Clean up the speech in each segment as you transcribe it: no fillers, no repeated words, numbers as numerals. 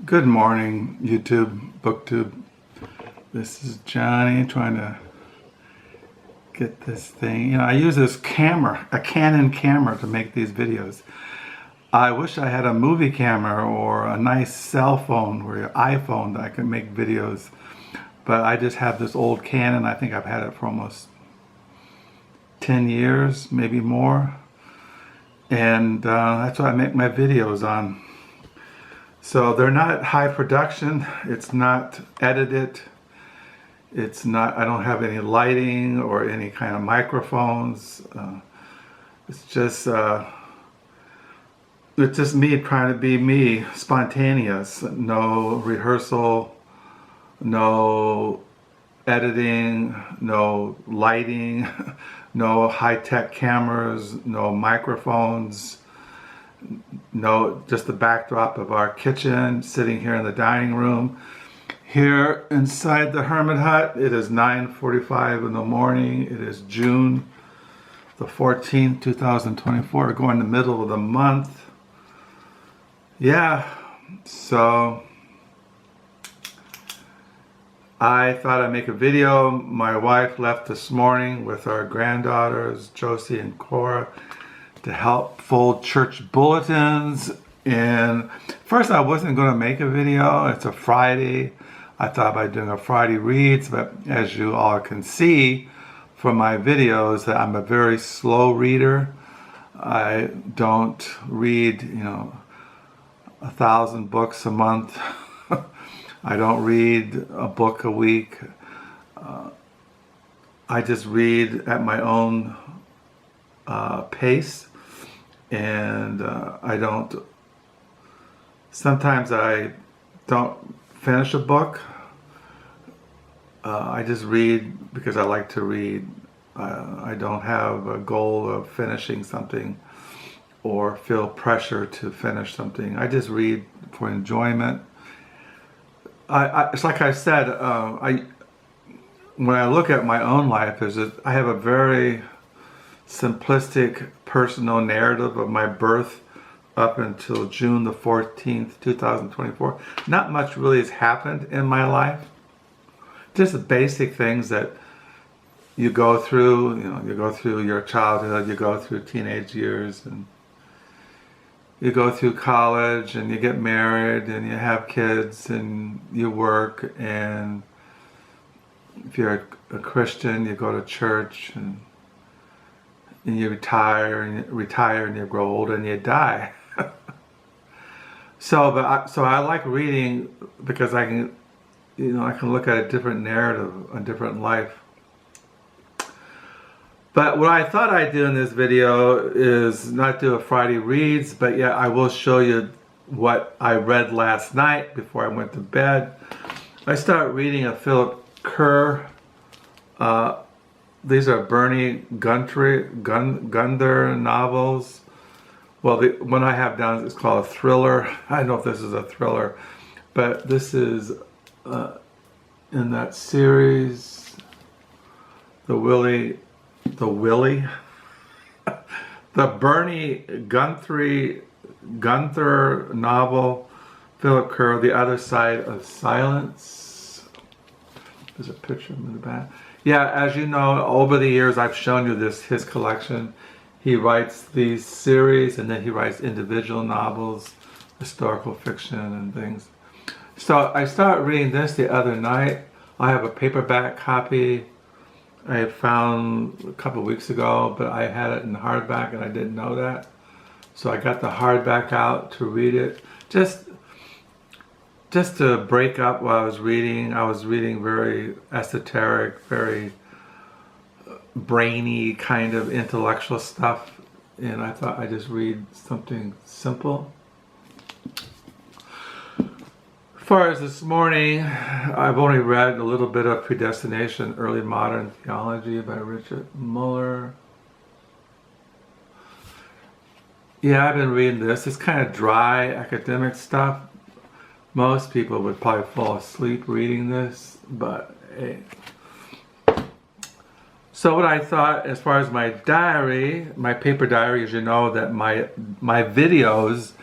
Good morning, YouTube, BookTube. This is Johnny trying to get this thing. I use this camera, a Canon camera, to make these videos. I wish I had a movie camera or a nice cell phone or an iPhone that I could make videos. But I just have this old Canon. I think I've had it for almost 10 years, maybe more. And that's what I make my videos on. So they're not high production, it's not edited, it's not, I don't have any lighting or any kind of microphones. It's just me trying to be me, spontaneous, no rehearsal, no editing, no lighting, no high-tech cameras, no microphones. No, just the backdrop of our kitchen, sitting here in the dining room. Here inside the hermit hut, it is 9:45 in the morning. It is June the 14th, 2024. We're going in the middle of the month. Yeah, so I thought I'd make a video. My wife left this morning with our granddaughters, Josie and Cora, to help fold church bulletins. And first I wasn't going to make a video. It's a Friday. I thought about doing a Friday reads, but as you all can see from my videos that I'm a very slow reader. I don't read, 1,000 books a month. I don't read a book a week. I just read at my own pace. And sometimes I don't finish a book. I just read because I like to read. I don't have a goal of finishing something or feel pressure to finish something. I just read for enjoyment. It's like I said, when I look at my own life, I have a very simplistic personal narrative of my birth up until June the 14th, 2024. Not much really has happened in my life. Just the basic things that you go through. You go through your childhood, you go through teenage years, and you go through college, and you get married, and you have kids, and you work, and if you're a Christian, you go to church, and you retire and you grow old and you die. So I like reading because I can look at a different narrative, a different life. But what I thought I'd do in this video is not do a Friday reads, but yeah, I will show you what I read last night before I went to bed. I started reading a Philip Kerr. These are Bernie Gunther novels. Well, the one I have down is called a thriller. I don't know if this is a thriller, but this is in that series, the Bernie Gunther novel, Philip Kerr, The Other Side of Silence. There's a picture of him in the back. Yeah, as you know, over the years I've shown you his collection. He writes these series and then he writes individual novels, historical fiction and things. So I started reading this the other night. I have a paperback copy I had found a couple of weeks ago, but I had it in hardback and I didn't know that. So I got the hardback out to read it. Just to break up what I was reading very esoteric, very brainy kind of intellectual stuff, and I thought I'd just read something simple. As far as this morning, I've only read a little bit of Predestination, Early Modern Theology by Richard Muir. Yeah, I've been reading this. It's kind of dry academic stuff. Most people would probably fall asleep reading this, but hey. So what I thought, as far as my diary, my paper diary, as you know, that my videos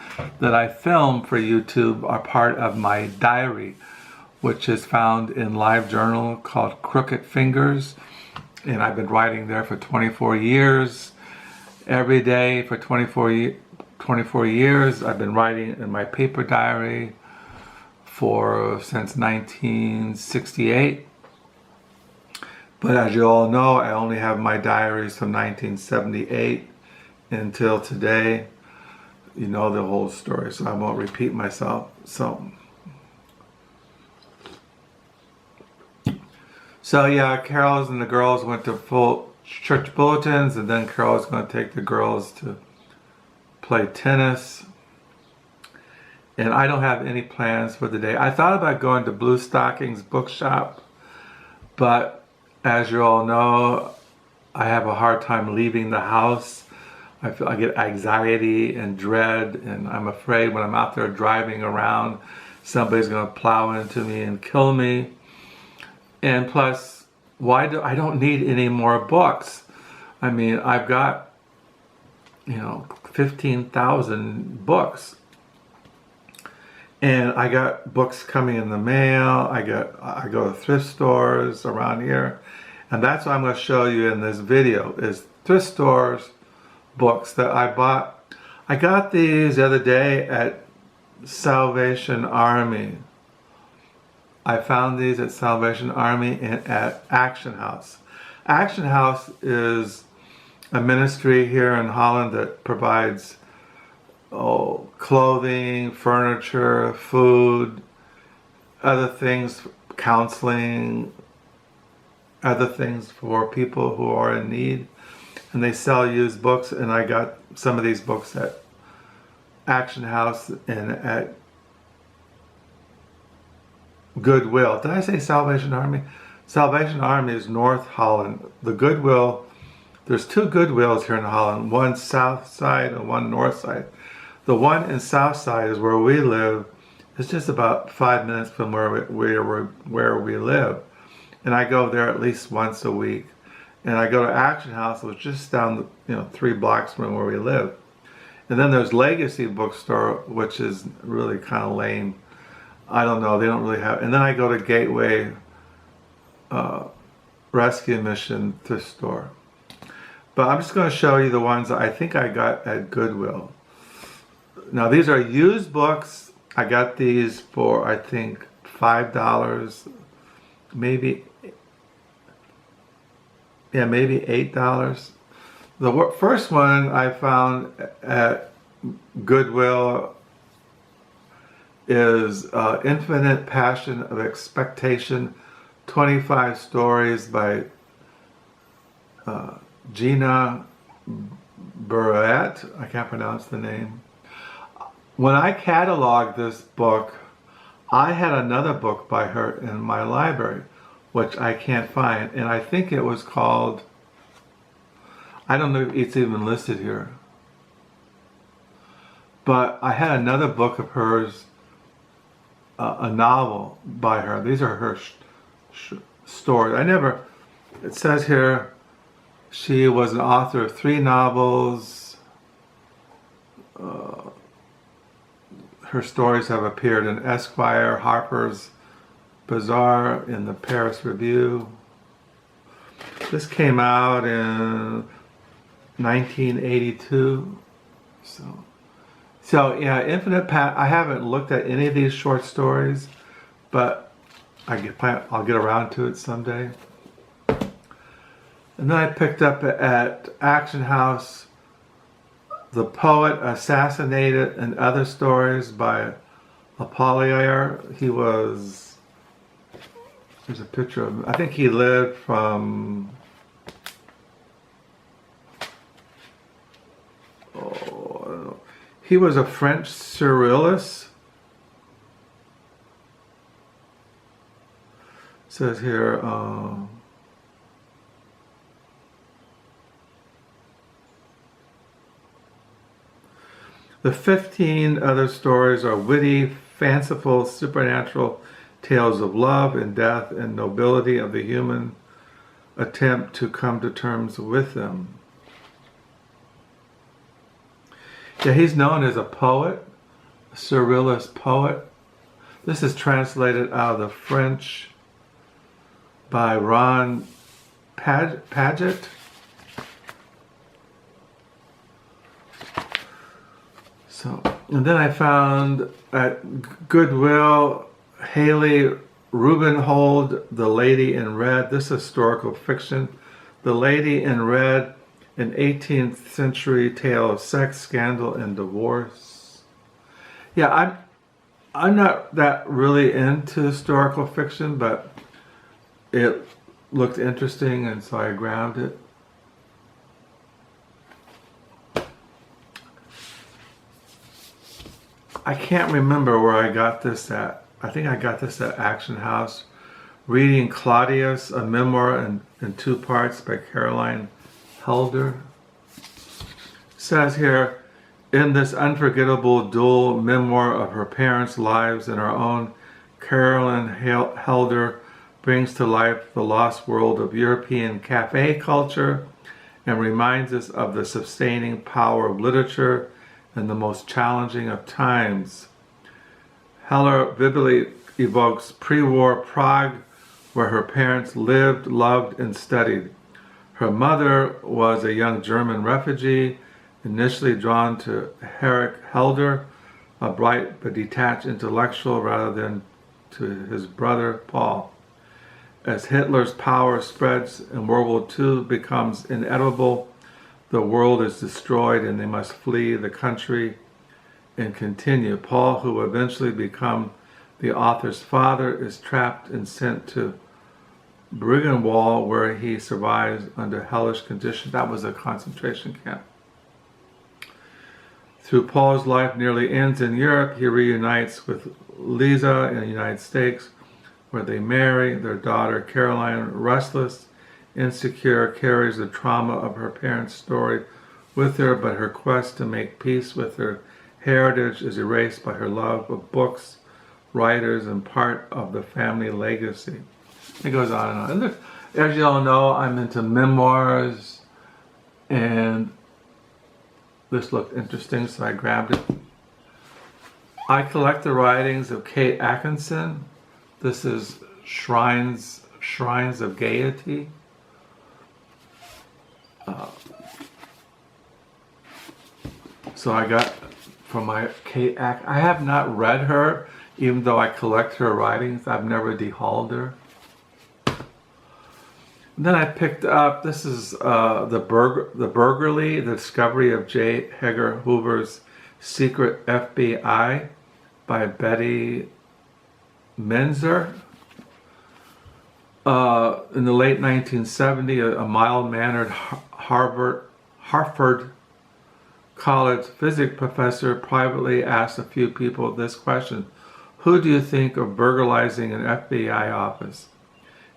that I film for YouTube are part of my diary, which is found in LiveJournal called Crooked Fingers. And I've been writing there for 24 years. Every day for 24 years, I've been writing in my paper diary since 1968. But as you all know, I only have my diaries from 1978 until today. You know the whole story, so I won't repeat myself. So yeah, Carol's and the girls went to full church bulletins, and then Carol's going to take the girls to play tennis. And I don't have any plans for the day. I thought about going to Blue Stockings bookshop, but as you all know, I have a hard time leaving the house. I get anxiety and dread, and I'm afraid when I'm out there driving around, somebody's going to plow into me and kill me. And plus, I don't need any more books. I mean, I've got, 15,000 books. And I got books coming in the mail. I go to thrift stores around here. And that's what I'm going to show you in this video, is thrift stores books that I bought. I got these the other day at Salvation Army. I found these at Salvation Army and at Action House. Action House is a ministry here in Holland that provides clothing, furniture, food, other things, counseling, other things for people who are in need. And they sell used books, and I got some of these books at Action House and at Goodwill. Did I say Salvation Army? Salvation Army is North Holland. The Goodwill, there's two Goodwills here in Holland, one south side and one north side. The one in south side is where we live. It's just about 5 minutes from where we live. And I go there at least once a week. And I go to Action House, which is just down 3 blocks from where we live. And then there's Legacy Bookstore, which is really kind of lame. I don't know, they don't really have. And then I go to Gateway Rescue Mission thrift store. But I'm just going to show you the ones that I think I got at Goodwill. Now these are used books. I got these for, I think, $5, maybe $8. The first one I found at Goodwill is Infinite Passion of Expectation, 25 Stories by Gina Berriault. I can't pronounce the name. When I cataloged this book, I had another book by her in my library, which I can't find, and I think it was called, I don't know if it's even listed here, but I had another book of hers, a novel by her. These are her stories. It says here, she was an author of 3 novels. Her stories have appeared in Esquire, Harper's Bazaar, in the Paris Review. This came out in 1982. So yeah, I haven't looked at any of these short stories, but I'll get around to it someday. And then I picked up at Action House The Poet, Assassinated, and Other Stories by Apollinaire. There's a picture of him. I think he lived from, I don't know. He was a French surrealist. It says here, the 15 other stories are witty, fanciful, supernatural tales of love and death and nobility of the human attempt to come to terms with them. Yeah, he's known as a poet. surrealist poet. This is translated out of the French by Ron Padgett. So, and then I found at Goodwill, Hallie Rubenhold, The Lady in Red. This is historical fiction. The Lady in Red, an 18th century tale of sex, scandal, and divorce. Yeah, I'm not that really into historical fiction, but it looked interesting, and so I grabbed it. I can't remember where I got this at. I think I got this at Action House. Reading Claudius, a memoir in 2 parts by Caroline Helder. Says here, in this unforgettable dual memoir of her parents' lives and her own, Caroline Helder brings to life the lost world of European cafe culture and reminds us of the sustaining power of literature in the most challenging of times. Heller vividly evokes pre-war Prague, where her parents lived, loved, and studied. Her mother was a young German refugee, initially drawn to Erich Helder, a bright but detached intellectual, rather than to his brother Paul. As Hitler's power spreads and World War II becomes inevitable, the world is destroyed and they must flee the country and continue. Paul, who will eventually become the author's father, is trapped and sent to Burglary, where he survives under hellish conditions. That was a concentration camp. Through Paul's life nearly ends in Europe, he reunites with Lisa in the United States, where they marry. Their daughter, Caroline, restless, insecure, carries the trauma of her parents' story with her, but her quest to make peace with her heritage is erased by her love of books, writers, and part of the family legacy. It goes on and on. And look, as you all know, I'm into memoirs, and this looked interesting, so I grabbed it. I collect the writings of Kate Atkinson. This is Shrines of Gaiety. So I got from my Kate I have not read her, even though I collect her writings. I've never dehauled her. And then I picked up, this is the Burglary, the discovery of J. Edgar Hoover's secret FBI by Betty Medsger. In the late 1970s, a mild-mannered Harvard College physics professor privately asked a few people this question: who do you think of burglarizing an FBI office?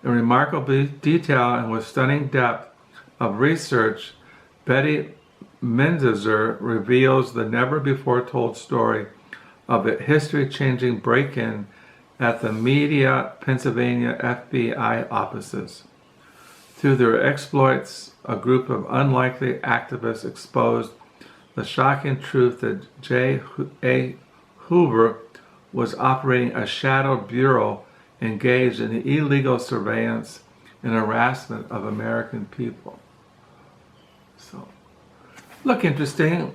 In remarkable detail and with stunning depth of research, Betty Medsger reveals the never-before-told story of a history-changing break-in at the Media, Pennsylvania FBI offices. Through their exploits, a group of unlikely activists exposed the shocking truth that J. A. Hoover was operating a shadow bureau engaged in the illegal surveillance and harassment of American people. So, look interesting.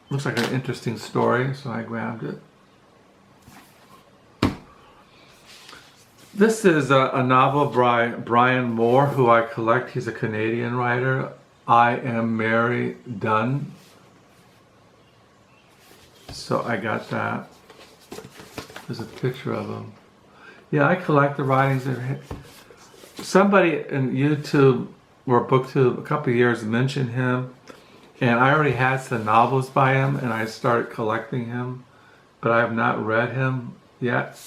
Looks like an interesting story, so I grabbed it. This is a novel by Brian Moore, who I collect. He's a Canadian writer. I Am Mary Dunne. So I got that. There's a picture of him. Yeah, I collect the writings. Somebody in YouTube or BookTube a couple of years mentioned him, and I already had some novels by him, and I started collecting him, but I have not read him yet.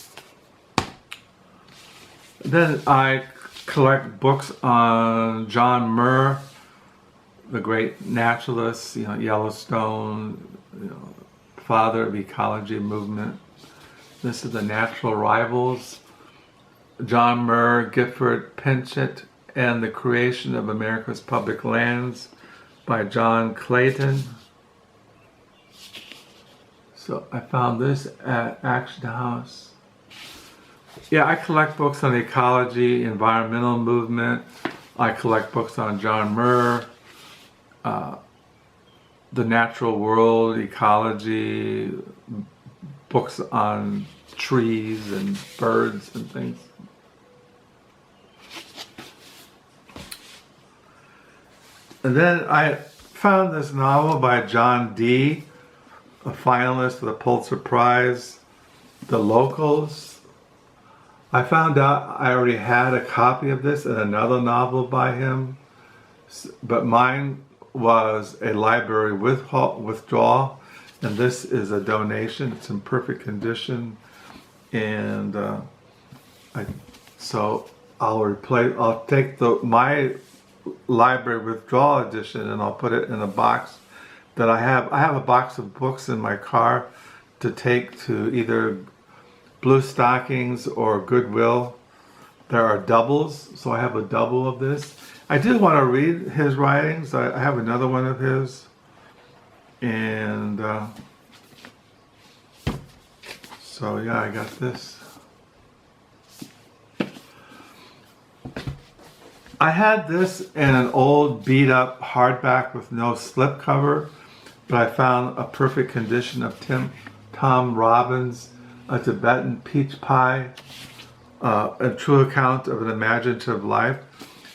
Then I collect books on John Muir, the great naturalist, Yellowstone, father of ecology movement. This is The Natural Rivals, John Muir, Gifford, Pinchot, and the Creation of America's Public Lands by John Clayton. So I found this at Action House. Yeah, I collect books on ecology, environmental movement. I collect books on John Muir, the natural world, ecology, books on trees and birds and things. And then I found this novel by John Dee, a finalist for the Pulitzer Prize, The Locals. I found out I already had a copy of this and another novel by him, but mine was a library withdrawal, and this is a donation. It's in perfect condition, and I'll take my library withdrawal edition and I'll put it in a box that I have. I have a box of books in my car to take to either Blue Stockings or Goodwill. There are doubles, so I have a double of this. I do want to read his writings. I have another one of his, and so yeah, I got this. I had this in an old beat-up hardback with no slipcover, but I found a perfect condition of Tom Robbins' A Tibetan Peach Pie, a true account of an imaginative life.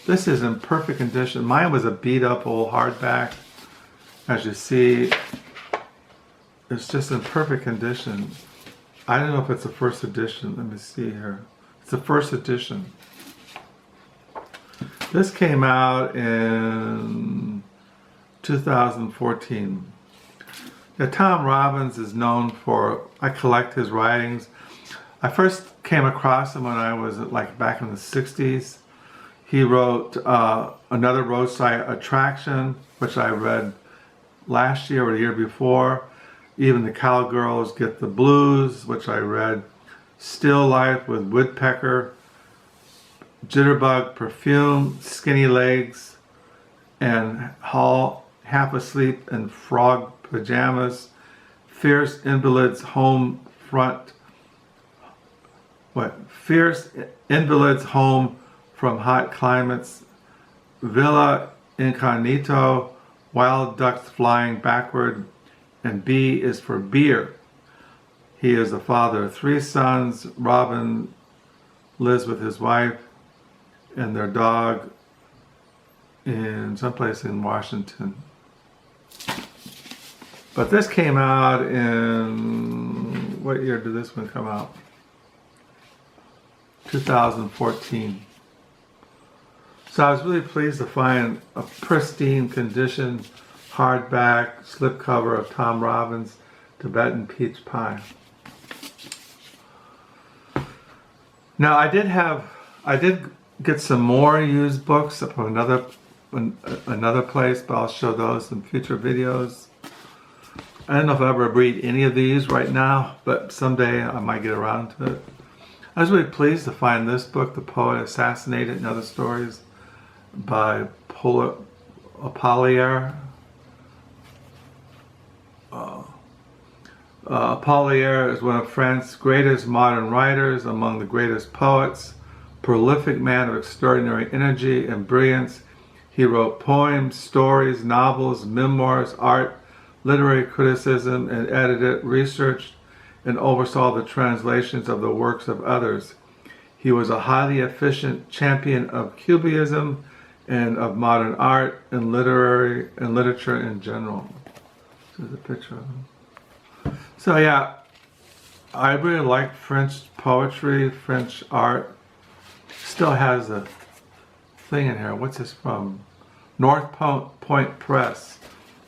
This is in perfect condition. Mine was a beat-up old hardback. As you see, it's just in perfect condition. I don't know if it's the first edition. Let me see here. It's the first edition. This came out in 2014. Now, Tom Robbins is known for, I collect his writings. I first came across him when I was back in the 60s. He wrote Another Roadside Attraction, which I read last year or the year before. Even the Cowgirls Get the Blues, which I read. Still Life with Woodpecker, Jitterbug Perfume, Skinny Legs, and Half Asleep in Frog Pajamas, Fierce Invalids Home from Hot Climates, Villa Incognito, Wild Ducks Flying Backward, and B is for Beer. He is the father of 3 sons. Robin lives with his wife and their dog in someplace in Washington. But this came out in, what year did this one come out? 2014. So I was really pleased to find a pristine condition hardback slipcover of Tom Robbins' Tibetan Peach Pie. Now I did get some more used books from another place, but I'll show those in future videos. I don't know if I'll ever read any of these right now, but someday I might get around to it. I was really pleased to find this book, The Poet Assassinated and Other Stories by Apollinaire. Apollinaire is one of France's greatest modern writers, among the greatest poets, prolific man of extraordinary energy and brilliance. He wrote poems, stories, novels, memoirs, art, literary criticism, and edited, researched, and oversaw the translations of the works of others. He was a highly efficient champion of Cubism and of modern art and literature in general. This is a picture of him. So yeah, I really like French poetry, French art. Still has a thing in here. What's this from? North Point Press.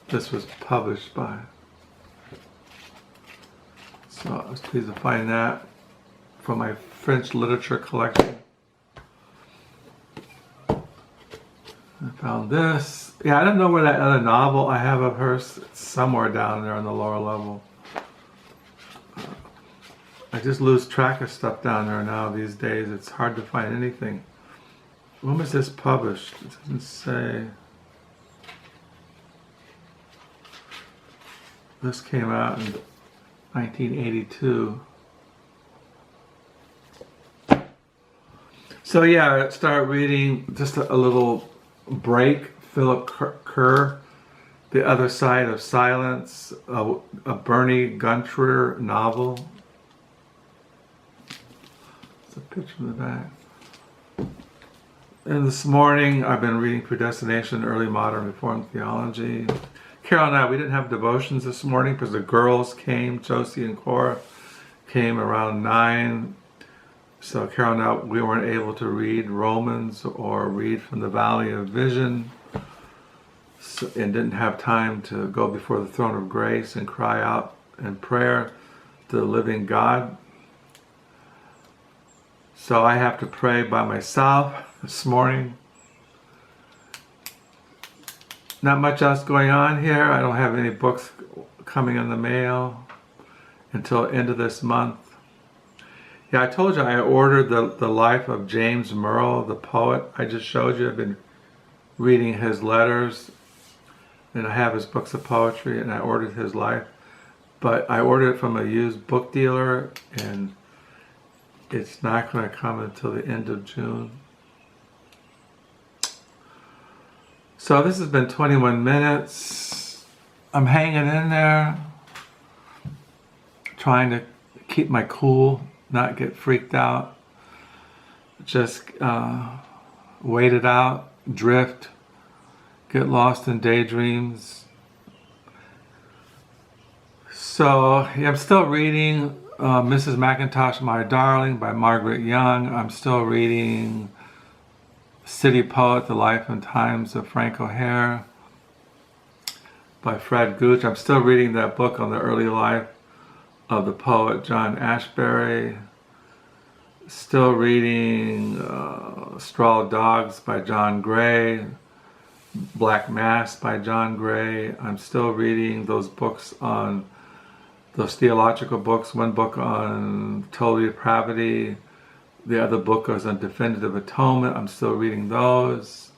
This was published by. So I was pleased to find that from my French literature collection. I found this. Yeah, I don't know where that other novel I have of hers. It's somewhere down there on the lower level. I just lose track of stuff down there now these days. It's hard to find anything. When was this published? It doesn't say. This came out in 1982. So yeah, I started reading just a little break. Philip Kerr, The Other Side of Silence, a Bernie Gunther novel. There's a picture in the back. And this morning I've been reading Predestination, Early Modern Reformed Theology. Carol and I, we didn't have devotions this morning because the girls came, Josie and Cora came around 9. So Carol and I, we weren't able to read Romans or read from the Valley of Vision, and didn't have time to go before the throne of grace and cry out in prayer to the living God. So I have to pray by myself this morning. Not much else going on here. I don't have any books coming in the mail until end of this month. Yeah, I told you I ordered the life of James Murrell, the poet I just showed you. I've been reading his letters, and I have his books of poetry, and I ordered his life. But I ordered it from a used book dealer, and it's not going to come until the end of June. So this has been 21 minutes. I'm hanging in there, trying to keep my cool, not get freaked out, just wait it out, drift, get lost in daydreams. So yeah, I'm still reading Mrs. McIntosh, My Darling by Margaret Young. I'm still reading City Poet, The Life and Times of Frank O'Hare by Fred Gooch. I'm still reading that book on the early life of the poet John Ashbery. Still reading Straw Dogs by John Gray, Black Mass by John Gray. I'm still reading those books on, those theological books. One book on total depravity, the other book was on definitive atonement. I'm still reading those.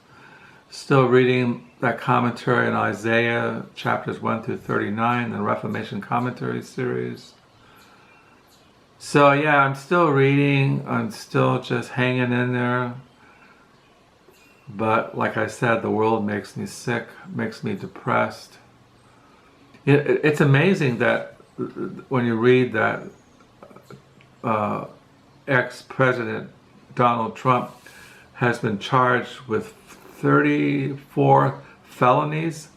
Still reading that commentary on Isaiah, chapters 1 through 39, the Reformation Commentary series. So yeah, I'm still reading. I'm still just hanging in there. But like I said, the world makes me sick, makes me depressed. It's amazing that when you read that ex-president Donald Trump has been charged with 34 felonies,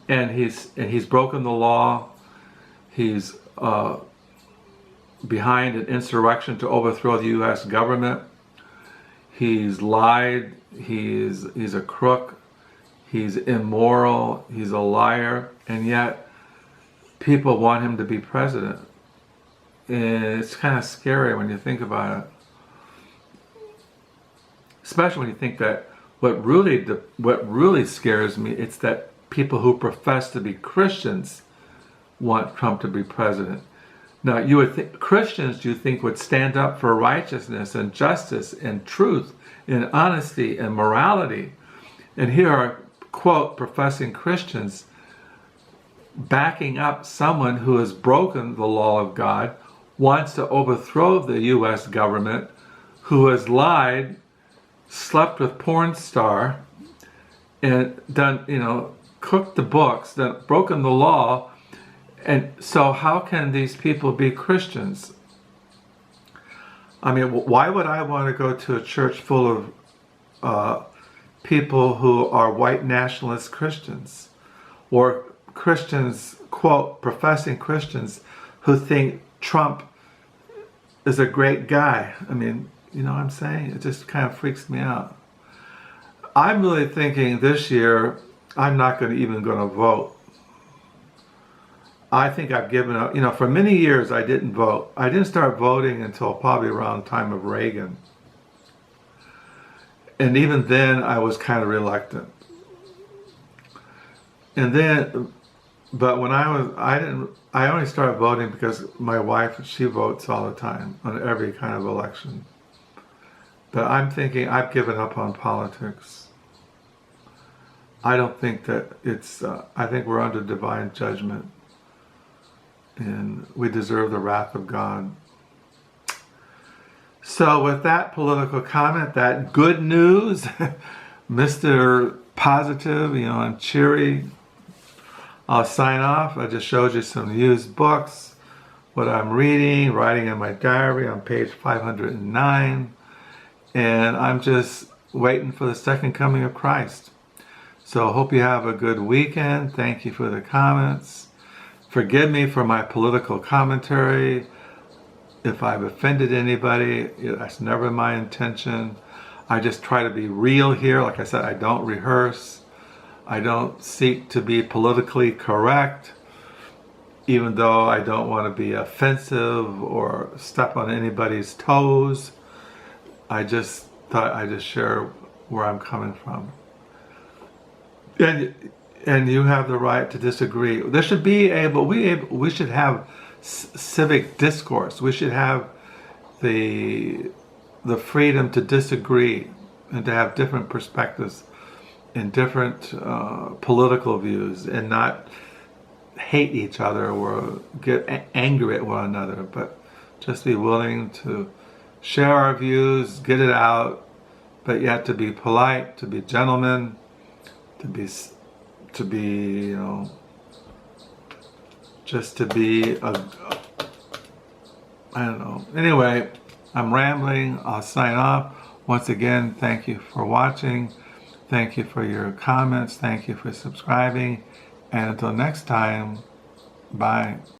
and he's broken the law. He's behind an insurrection to overthrow the U.S. government. He's lied. He's a crook. He's immoral. He's a liar, and yet people want him to be president. And it's kind of scary when you think about it, especially when you think that what really scares me, it's that people who profess to be Christians want Trump to be president. Now, you would think Christians, you think, would stand up for righteousness and justice and truth and honesty and morality, and here are, quote, professing Christians backing up someone who has broken the law of God, wants to overthrow the U.S. government, who has lied, slept with porn star, and done, cooked the books, broken the law. And so how can these people be Christians? I mean, why would I want to go to a church full of people who are white nationalist Christians, or Christians, quote, professing Christians who think Trump is a great guy? I mean, you know what I'm saying? It just kind of freaks me out. I'm really thinking this year I'm not going to vote. I think I've given up. For many years I didn't vote. I didn't start voting until probably around the time of Reagan. And even then I was kind of reluctant. And then, but when I only started voting because my wife, she votes all the time on every kind of election. But I'm thinking I've given up on politics. I don't think that I think we're under divine judgment. and we deserve the wrath of God. So with that political comment, that good news, Mr. Positive, and cheery, I'll sign off. I just showed you some used books, what I'm reading, writing in my diary on page 509, and I'm just waiting for the second coming of Christ. So I hope you have a good weekend. Thank you for the comments. Forgive me for my political commentary. If I've offended anybody, that's never my intention. I just try to be real here. Like I said, I don't rehearse. I don't seek to be politically correct, even though I don't want to be offensive or step on anybody's toes. I just thought I'd just share where I'm coming from. And you have the right to disagree. There should be we should have civic discourse. We should have the freedom to disagree and to have different perspectives and different political views, and not hate each other or get angry at one another, but just be willing to share our views, get it out, but yet to be polite, to be gentlemen, to be just to be I don't know. Anyway, I'm rambling. I'll sign off. Once again, thank you for watching. Thank you for your comments. Thank you for subscribing. And until next time, bye.